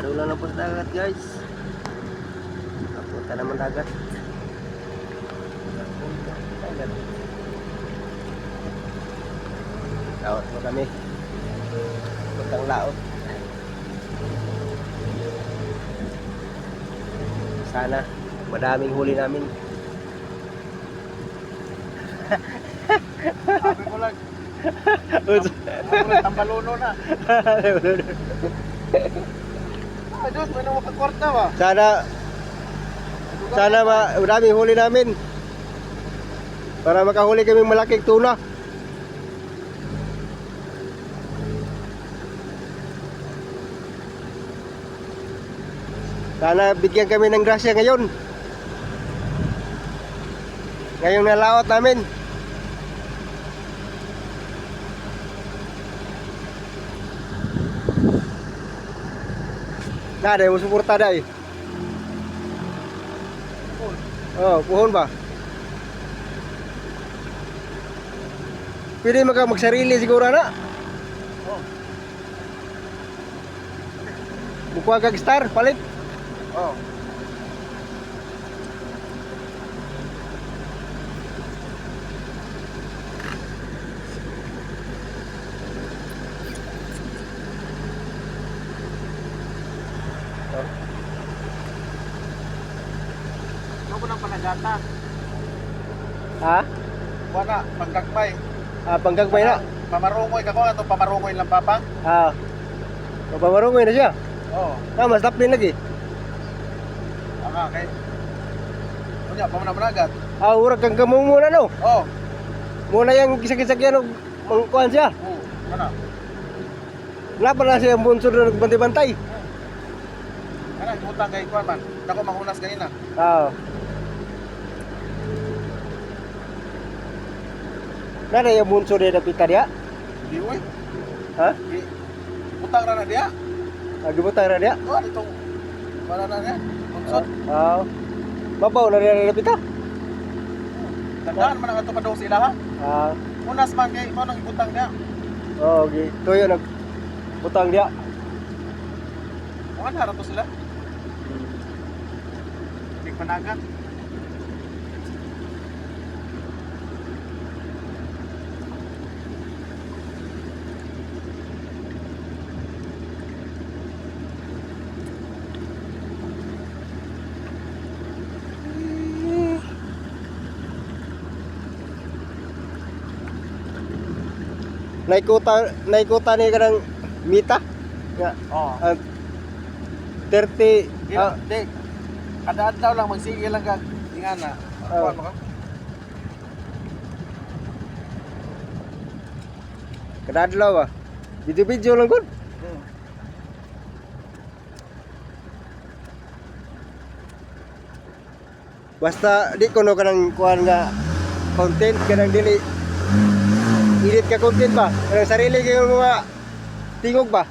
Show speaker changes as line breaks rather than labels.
Padulang na po sa dagat guys. Napunta naman dagat. Laot mo kami. Puntang laot. Sana madaming huli namin.
Sabi ko lang. Tambalono na. Ay, Diyos, may naman makakwarta ba?
Sana madaming huli namin. Para makahuli kaming malaking tuna. Sana bigyan kami ng grasya ngayon. Ngayong nalaot namin. Nah, ada yang suporta day. Oh, puhon ba? Pwede magsarili siguro na.
Oh.
Bukuha kag star, palit.
Oh. Ano ko ng panagata?
Ha?
Wala, panggagmay.
Panggagmay na.
Pamarungoy ka ko, ito pamarungoy lang papa.
Pamarungoy na siya.
Oo.
Mas taplin lagi.
Anga, kay. Kunya, pamanagat.
Urag kang gamong muna no.
Oo.
Muna yung kisag-kisagyan ng mangkuhan siya.
Oo, ano?
Wala pa na siya yung bunsod na nagbantay-bantay.
Ano, utang kay kuan man. Dako mangunas kanina.
Nada yung bunsod na napita diya?
Di uy.
Ha?
Di. Utang ra na dia.
Gibutang na diya?
Oh, ditong wala na niya. Unsod.
Mabaw na rin na napita?
Tandaan man ang ato pa daw sila ha. Unas man kay mo nang ibutang niya.
Okay. Tuyo nagbutang diya.
Mga nara to sila. Big panagat.
Naikuta ni kanang mita nga
Oh.
30
Di. Kada adlaw lang magsige lang kag ingana. Kuan mo ka?
kada adlaw ba? Video lang gud. Basta di ko no kanang kuan nga content kanang dili edit ka content ba? Kanang sarili kay mga tingog ba?